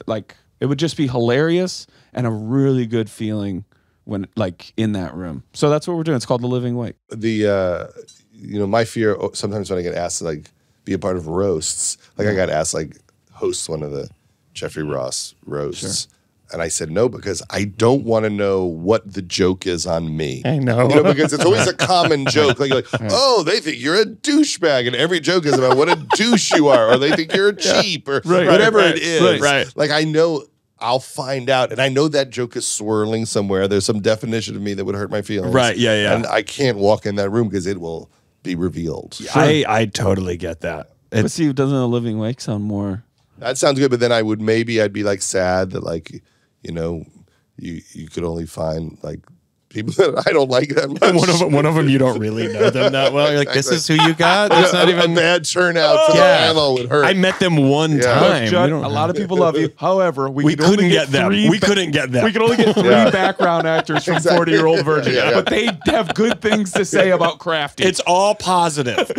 like it would just be hilarious and a really good feeling when like in that room. So that's what we're doing. It's called The Living Wake. My fear sometimes when I get asked to like be a part of roasts, like I got asked like host one of the Jeffrey Ross roasts. And I said no because I don't want to know what the joke is on me. I know. Because it's always a common joke. Like, oh, they think you're a douchebag, and every joke is about what a douche you are, or they think you're cheap, or whatever it is. Right. Like I know I'll find out, and I know that joke is swirling somewhere. There's some definition of me that would hurt my feelings. Right. Yeah. And I can't walk in that room because it will be revealed. Sure. I totally get that. But see, doesn't A Living Wake sound more? That sounds good, but then I'd be like sad that like, you could only find like people that I don't like that much. One of them you don't really know them that well. You're like, this is who you got? That's not even a bad turnout for the panel would hurt. I met them one time. Look, Judd, a lot of people love you. However, we couldn't get them. We couldn't get them. We could only get 3 background actors from 40-Year-Old Virgin. But they have good things to say about Crafty. It's all positive.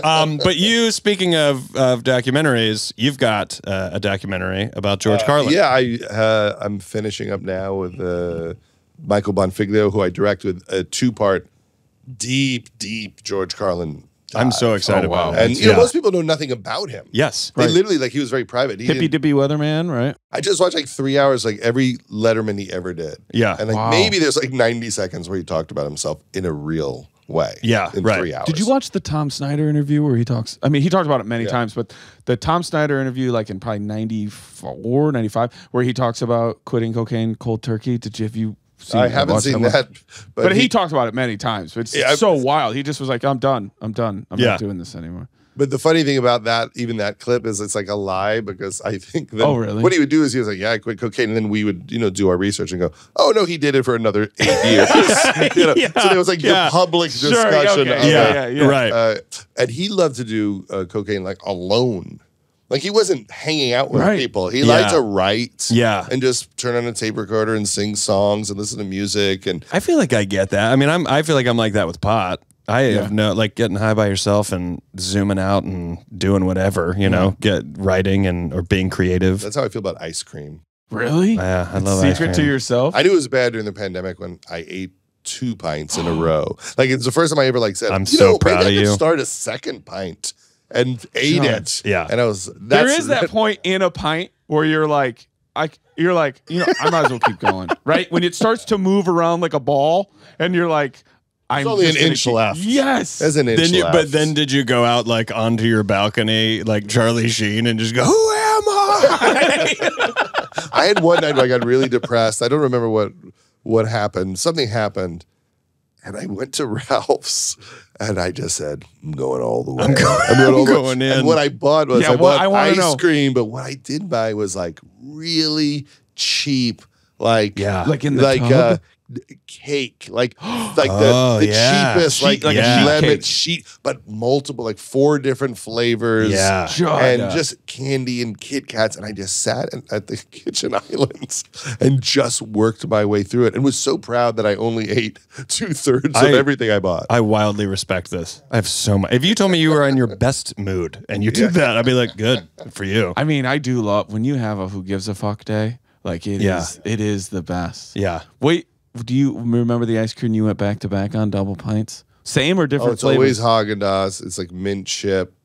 But you, speaking of documentaries, you've got a documentary about George Carlin. Yeah, I'm finishing up now with Michael Bonfiglio, who I direct with a 2-part deep George Carlin. I'm so excited about it. And most people know nothing about him. Yes. They literally, like, he was very private. Hippy dippy weatherman, right? I just watched like 3 hours, like every Letterman he ever did. Yeah. And like maybe there's like 90 seconds where he talked about himself in a real way. Yeah, in 3 hours. Did you watch the Tom Snyder interview where he talks? I mean, he talked about it many times, but the Tom Snyder interview, like in probably 94, 95, where he talks about quitting cocaine cold turkey. Have you I haven't seen that. But he talked about it many times. It's so wild. He just was like, I'm done. I'm not doing this anymore. But the funny thing about that, even that clip, is it's like a lie because I think that really? What he would do is he was like, I quit cocaine. And then we would, do our research and go, oh, no, he did it for another 8 years. So there was like the public discussion of it. Right. And he loved to do cocaine like alone. Like he wasn't hanging out with people. He liked to write and just turn on a tape recorder and sing songs and listen to music. And I feel like I get that. I mean, I feel like I'm like that with pot. I have no, like getting high by yourself and zooming out and doing whatever, you know, get writing or being creative. That's how I feel about ice cream. Really? Yeah, I love ice Secret to cream. yourself? I knew it was bad during the pandemic when I ate 2 pints in a row. Like it's the first time I ever like said, I'm so proud maybe of I could you. start a second pint and ate it. Yeah. And I was, There is that point in a pint where you're like, I might as well keep going, right? When it starts to move around like a ball, and you're like, It's only an inch left. Yes. There's an inch left. But then did you go out like onto your balcony like Charlie Sheen and just go, who am I? I had one night where I got really depressed. I don't remember what happened. Something happened. And I went to Ralph's and I just said, I'm going all the way. I'm going in. And what I bought was I bought ice know. cream, but what I did buy was like really cheap, like in the tub? Cake, like the cheapest, like lemon sheet, but multiple, like 4 different flavors, and just candy and Kit Kats. And I just sat at the kitchen islands and just worked my way through it, and was so proud that I only ate 2/3 of everything I bought. I wildly respect this. I have so much. If you told me you were in your best mood and you did that, I'd be like, good for you. I mean, I do love when you have a who gives a fuck day. Like it is the best. Yeah. Wait. Do you remember the ice cream you went back to back on double pints? Same or different it's flavors? always Haagen-Dazs. It's like mint chip.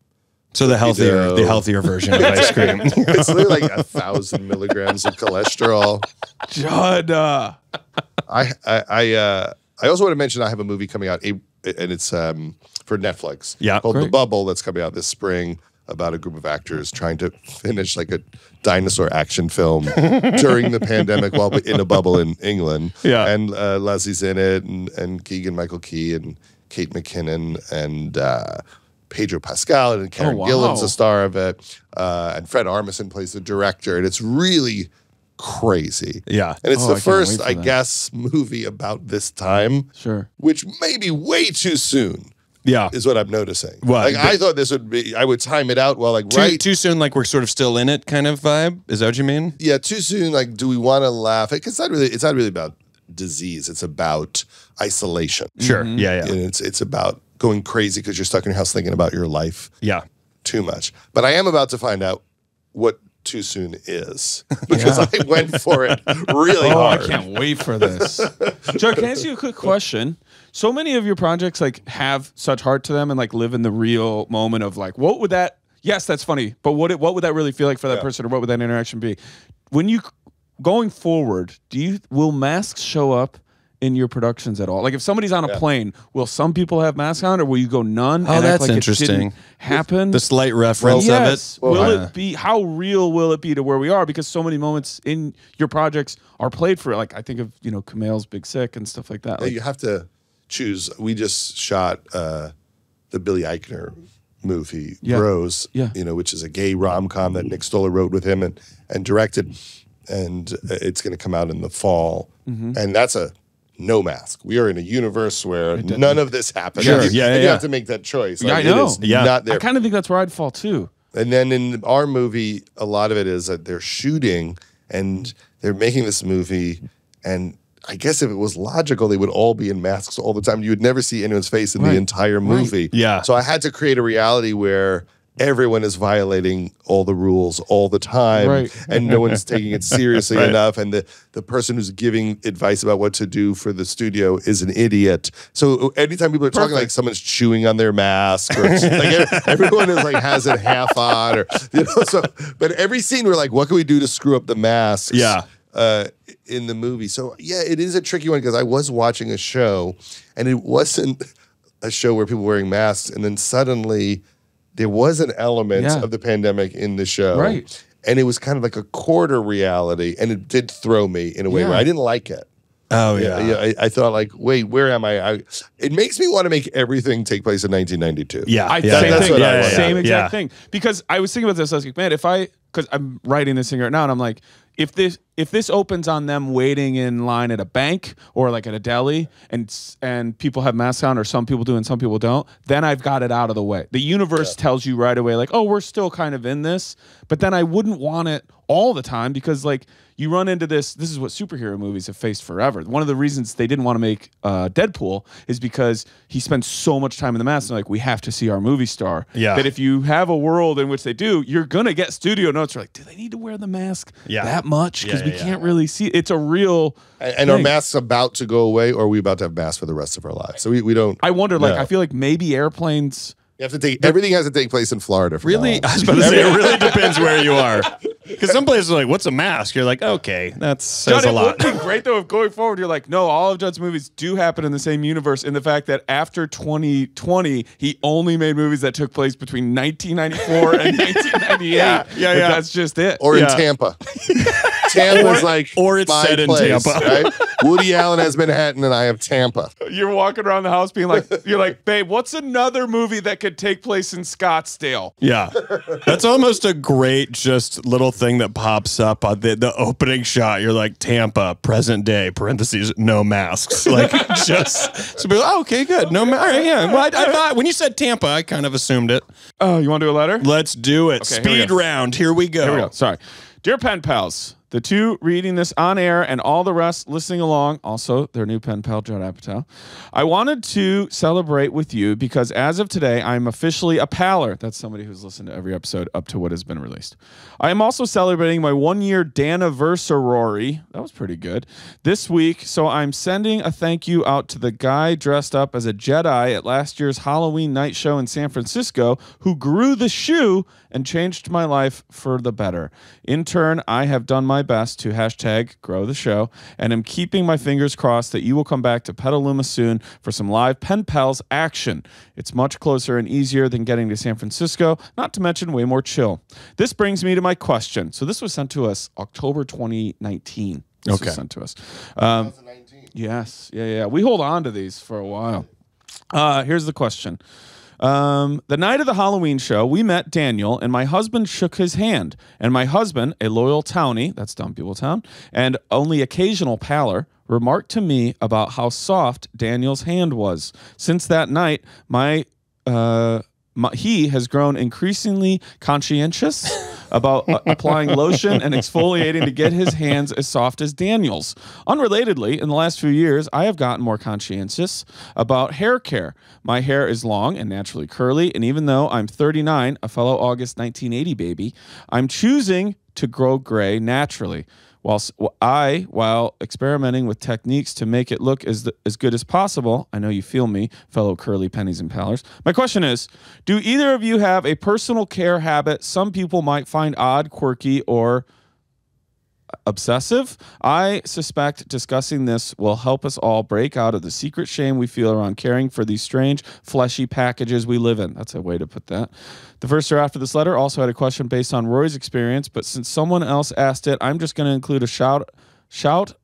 So the healthier version of ice cream. It's literally like 1,000 milligrams of cholesterol. Judd. I also want to mention I have a movie coming out, and it's for Netflix. Yeah, called The Bubble, that's coming out this spring, about a group of actors trying to finish like a dinosaur action film during the pandemic while in a bubble in England. Yeah. And Leslie's in it, and Keegan-Michael Key and Kate McKinnon and Pedro Pascal, and Karen Gillan's the star of it. And Fred Armisen plays the director, and it's really crazy. Yeah. And it's the first, I guess, movie about this time. Sure. Which may be way too soon. Yeah, is what I'm noticing. What? Like I thought this would be. I would time it out well, like too soon. Like we're sort of still in it, kind of vibe. Is that what you mean? Yeah, too soon. Like, do we want to laugh? It's not really about disease. It's about isolation. Sure. Yeah. And it's about going crazy because you're stuck in your house thinking about your life. Yeah. Too much. But I am about to find out what too soon is because I went for it really hard. I can't wait for this. Joe, can I ask you a quick question? So many of your projects like have such heart to them and like live in the real moment of like, what would that? Yes, that's funny, but what would that really feel like for that person, or what would that interaction be? When you going forward, will masks show up in your productions at all? Like if somebody's on a plane, will some people have masks on, or will you go none? Oh, and that's act like interesting. It didn't happen. The slight reference of it. Will it be? How real will it be to where we are? Because so many moments in your projects are played for. Like I think of Kumail's Big Sick and stuff like that. Yeah, like, you have to choose. We just shot the Billy Eichner movie, Bros, which is a gay rom-com that Nick Stoller wrote with him and directed, and it's going to come out in the fall. And that's a no mask. We are in a universe where none of this happens. Sure. You have to make that choice. Like, I know. Not there. I kind of think that's where I'd fall too. And then in our movie, a lot of it is that they're shooting and they're making this movie, and I guess if it was logical, they would all be in masks all the time. You would never see anyone's face in the entire movie. Yeah. So I had to create a reality where everyone is violating all the rules all the time, and no one's taking it seriously enough. And the person who's giving advice about what to do for the studio is an idiot. So anytime people are talking, like someone's chewing on their mask, or like everyone is like has it half on, or So, but every scene we're like, what can we do to screw up the masks? Yeah. In the movie. So yeah, it is a tricky one because I was watching a show and it wasn't a show where people were wearing masks, and then suddenly there was an element of the pandemic in the show. Right. And it was kind of like a quarter reality, and it did throw me in a way where I didn't like it. Oh yeah. I thought like, wait, where am I? It makes me want to make everything take place in 1992. Yeah. Same exact thing. Because I was thinking about this, I was like, man, because I'm writing this thing right now, and I'm like, if this opens on them waiting in line at a bank or like at a deli, and people have masks on, or some people do and some people don't, then I've got it out of the way. The universe tells you right away, like, oh, we're still kind of in this, but then I wouldn't want it all the time, because like you run into this. This is what superhero movies have faced forever. One of the reasons they didn't want to make Deadpool is because he spends so much time in the mask. And like, we have to see our movie star. Yeah. That if you have a world in which they do, you're gonna get studio notes. You're like, do they need to wear the mask that much? Because we can't really see. It's a real. And are masks about to go away, or are we about to have masks for the rest of our lives? So we don't. I wonder. Like, I feel like maybe airplanes. You have to take everything has to take place in Florida. Really, I was about to say it really depends where you are. Because some places are like, "What's a mask?" You're like, "Okay, that says a lot." It would be great though if going forward you're like, no, all of Judd's movies do happen in the same universe. In the fact that after 2020, he only made movies that took place between 1994 and 1998. Yeah. That's just it. Or in Tampa. Tampa's like, or it's set in Tampa. Right? Woody Allen has Manhattan, and I have Tampa. You're walking around the house being like, you're like, babe, what's another movie that could take place in Scottsdale? Yeah, that's almost a great just little thing that pops up on the opening shot. You're like, Tampa, present day, parentheses, no masks. Like, just so like, oh, okay, good, no masks. Right, yeah. Well, I thought when you said Tampa, I kind of assumed it. Oh, you want to do a letter? Let's do it. Okay, Speed round. Here we go. Here we go. Sorry, dear pen pals. The two reading this on air and all the rest listening along, also their new pen pal, Judd Apatow. I wanted to celebrate with you because as of today, I'm officially a paler. That's somebody who's listened to every episode up to what has been released. I am also celebrating my 1-year Daniversary. That was pretty good. This week, so I'm sending a thank you out to the guy dressed up as a Jedi at last year's Halloween night show in San Francisco who grew the shoe and changed my life for the better. In turn, I have done my best to hashtag grow the show and am keeping my fingers crossed that you will come back to Petaluma soon for some live Pen Pals action. It's much closer and easier than getting to San Francisco, not to mention way more chill. This brings me to my question. So this was sent to us October 2019. This was sent to us. 2019. Yes. Yeah. We hold on to these for a while. Here's the question. The night of the Halloween show, we met Daniel, and my husband shook his hand. And my husband, a loyal townie, that's Dumb People Town, and only occasional paler, remarked to me about how soft Daniel's hand was. Since that night, he has grown increasingly conscientious about applying lotion and exfoliating to get his hands as soft as Daniel's. Unrelatedly, in the last few years, I have gotten more conscientious about hair care. My hair is long and naturally curly, and even though I'm 39, a fellow August 1980 baby, I'm choosing to grow gray naturally. While experimenting with techniques to make it look as good as possible, I know you feel me, fellow curly pennies and pallers. My question is, do either of you have a personal care habit some people might find odd, quirky, or obsessive? I suspect discussing this will help us all break out of the secret shame we feel around caring for these strange, fleshy packages we live in. That's a way to put that. The first draft of this letter also had a question based on Rory's experience, but since someone else asked it, I'm just going to include a shout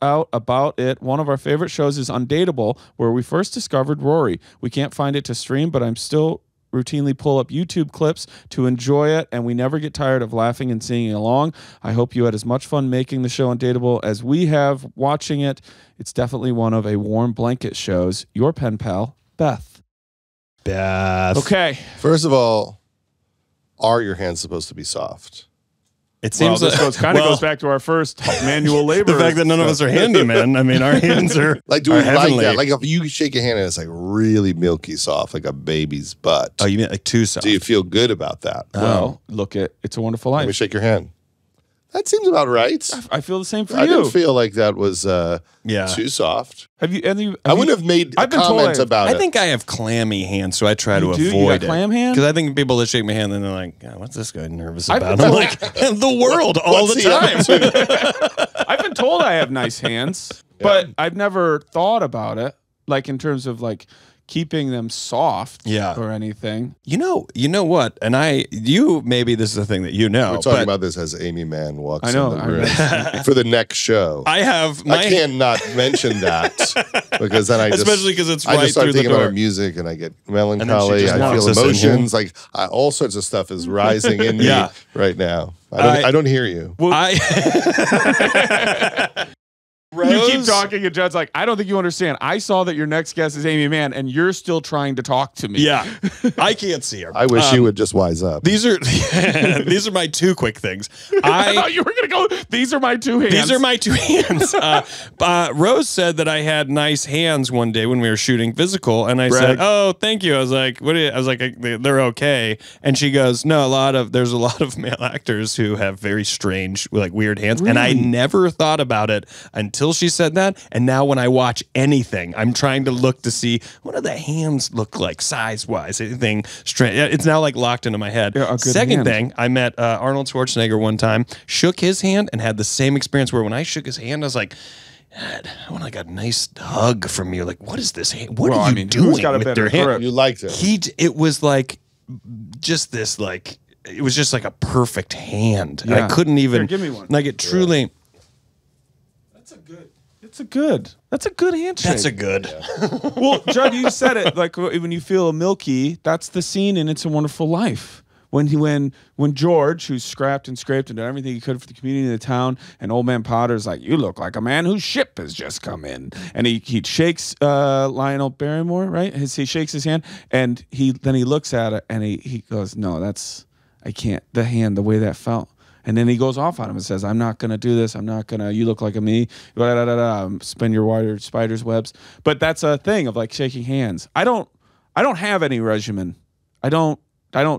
out about it. One of our favorite shows is Undateable, where we first discovered Rory. We can't find it to stream, but I'm still routinely pull up YouTube clips to enjoy it, and we never get tired of laughing and singing along. I hope you had as much fun making the show Undateable as we have watching it. It's definitely one of a warm blanket shows. Your pen pal, Beth. Okay. First of all, are your hands supposed to be soft? It seems this goes back to our first manual labor. The fact that none of us are handymen. I mean, our hands are like, do we heavenly. Like that? Like if you shake a hand and it's like really milky soft, like a baby's butt. Oh, you mean like too soft? Do you feel good about that? Well, look at It's a Wonderful Life. Let me shake your hand. That seems about right. I feel the same for you. I didn't feel like that was too soft. I wouldn't have made a comment about it. I think I have clammy hands, so I try to avoid you got clam hands? Because I think people that shake my hand, then they're like, God, what's this guy nervous about? I'm like, the world all the time. I've been told I have nice hands, but I've never thought about it, like in terms of like keeping them soft or anything. You know what? And maybe this is a thing that you know. We're talking about this as Amy Mann walks in the room for the next show. I cannot mention that because then especially because it's right I just start through thinking the door. about her music and I get melancholy. I feel emotions. Like all sorts of stuff is rising in me right now. I don't hear you. Well, You keep talking, and Judd's like, I don't think you understand. I saw that your next guest is Amy Mann, and you're still trying to talk to me. Yeah. I can't see her. I wish you would just wise up. These are these are my two quick things. I thought you were going to go, these are my two hands. These are my two hands. Rose said that I had nice hands one day when we were shooting physical, and I said, "Oh, thank you." I was like, "What?" I was like, "They're okay." And she goes, "No, there's a lot of male actors who have very strange, like weird hands." Really? And I never thought about it until she said that. And now when I watch anything, I'm trying to look to see what do the hands look like size-wise. Anything strange? It's now like locked into my head. Second thing, I met Arnold Schwarzenegger one time, shook his hand, and had the same experience where when I shook his hand, I was like, God, I want like a nice hug from you. Like, what is this hand? What are you doing with your hand? You liked it. It was like just this, like, it was just like a perfect hand. Yeah. I couldn't even. Here, give me one. Like, it truly. Yeah. That's a good handshake. That's a good. Yeah. Well, Judd, you said it. Like, when you feel milky, that's the scene in It's a Wonderful Life. When George, who's scrapped and scraped and done everything he could for the community of the town, and Old Man Potter's like, you look like a man whose ship has just come in, and he shakes Lionel Barrymore, right? He shakes his hand, and then he looks at it, and he goes, no, I can't. The hand, the way that felt. And then he goes off on him and says, I'm not going to do this. I'm not going to, you look like a me, spin your wire spider's webs. But that's a thing of like shaking hands. I don't have any regimen. I don't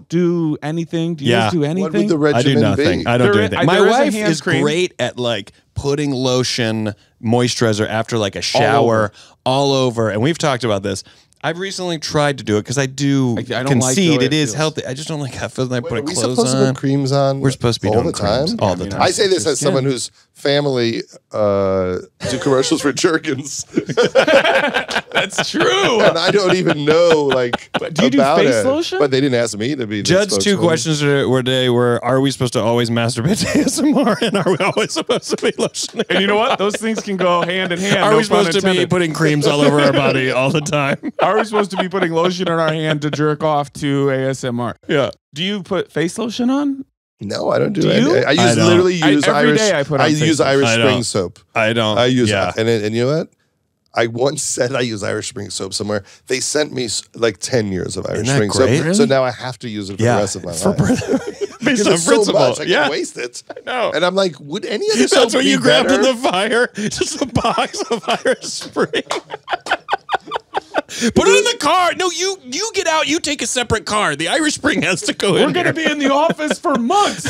do anything. Do you guys do anything? What would the regimen I do nothing. be? I don't do anything. My wife is cream. Great at like putting lotion, moisturizer after like a shower all over. And we've talked about this. I've recently tried to do it because I concede like it is healthy. I just don't like how it feels when I put clothes on. Are we supposed to put creams on? We're supposed to be all doing the time? Creams all the time. I say this as someone whose family do commercials for Jergens. That's true. And I don't even know like do you do face lotion? But they didn't ask me to be. Judd's two questions were: are we supposed to always masturbate to ASMR, and are we always supposed to be lotioning? And you know what? Those things can go hand in hand. Are we supposed to be putting creams all over our body all the time? Are we supposed to be putting lotion on our hand to jerk off to ASMR? Yeah. Do you put face lotion on? No, I don't do it. I literally use Irish. I use Irish Spring soap. I don't. I use and you know what? I once said I use Irish Spring soap somewhere. They sent me like 10 years of Irish Spring soap. Really? So now I have to use it for the rest of my life. Based on so much, I can waste it. I know. And I'm like, would any other soap That's what be you grabbed better? in the fire? Just a box of Irish Spring. Put it in the car. No, you get out. You take a separate car. The Irish Spring has to go in. We're going to be in the office for months.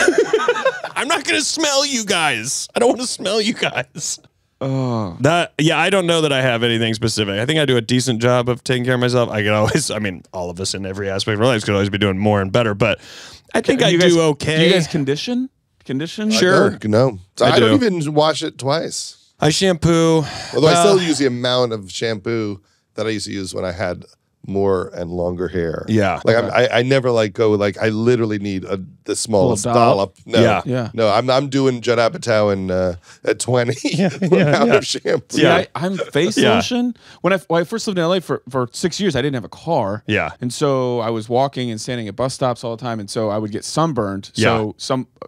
I'm not going to smell you guys. I don't want to smell you guys. Oh. I don't know that I have anything specific. I think I do a decent job of taking care of myself. I can always, all of us in every aspect of our lives could always be doing more and better, but I think I do okay. Do you guys condition? Sure. No. So I don't even wash it twice. I shampoo. Although I still use the amount of shampoo that I used to use when I had more and longer hair. Yeah. Like I never like go like I literally need the smallest dollop. No. Yeah. No, I'm doing Judd Apatow and at 20 amount of shampoo. Yeah. I'm face lotion. When I first lived in LA for 6 years, I didn't have a car. Yeah. And so I was walking and standing at bus stops all the time, and so I would get sunburned. So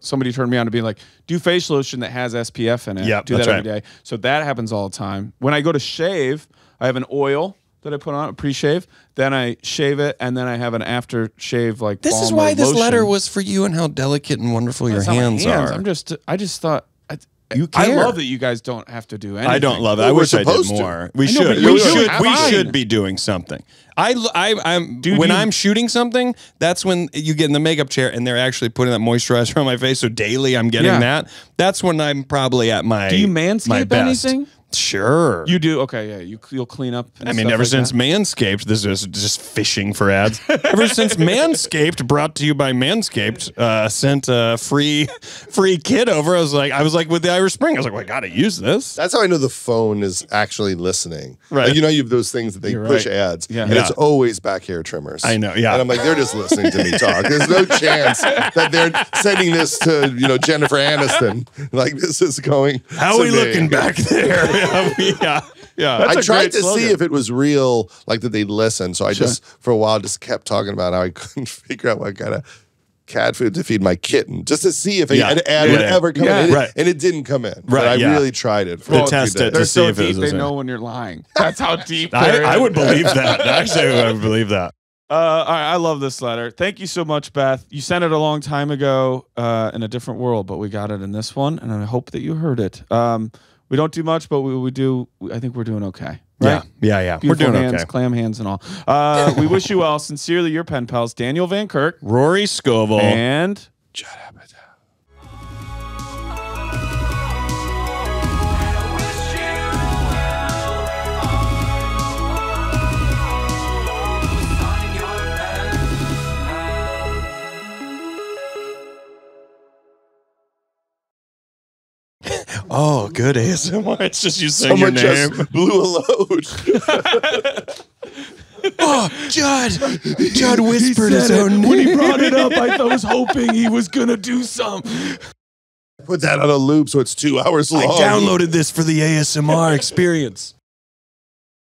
somebody turned me on to be like, do face lotion that has SPF in it. Yeah. Do that every day. So that happens all the time. When I go to shave, I have an oil that I put on, a pre-shave, then I shave it, and then I have an after-shave like This is why this letter was for you and how delicate and wonderful your hands are. I just thought, you care. I love that you guys don't have to do anything. I don't love it. I wish I did more. We should. We should be doing something. When I'm shooting something, that's when you get in the makeup chair and they're actually putting that moisturizer on my face. So daily I'm getting that. That's when I'm probably at my. Do you manscape anything? Sure. You do? Okay, yeah. You'll clean up. Ever since Manscaped, this is just fishing for ads. Ever since Manscaped, brought to you by Manscaped, sent a free kit over. I was like with the Irish Spring. I was like, well, I gotta use this. That's how I know the phone is actually listening. Right. Like, you have those things that they push ads. Yeah. And it's always back hair trimmers. I know, yeah. And I'm like, they're just listening to me talk. There's no chance that they're sending this to, Jennifer Aniston. Like, this is going. How are we looking back there? Yeah. I tried to see if it was real, like that they'd listen. So I just, for a while, just kept talking about how I couldn't figure out what kind of cat food to feed my kitten just to see if an ad would ever come in. And it didn't come in. But I really tried it. To test it to see if it was. They know when you're lying. That's how deep. I would believe that. Actually, I would believe that. All right, I love this letter. Thank you so much, Beth. You sent it a long time ago in a different world, but we got it in this one, and I hope that you heard it. We don't do much, but we do. I think we're doing okay. Right? Yeah. Beautiful we're doing hands, okay. Clam hands and all. We wish you well. Sincerely, your pen pals, Daniel Van Kirk, Rory Scovel, and Judd Apatow. Oh, good ASMR. It's just you saying your name. Just blew a load. Oh, Judd whispered his own name. When he brought it up, I was hoping he was going to do some. Put that on a loop so it's 2 hours long. I downloaded this for the ASMR experience.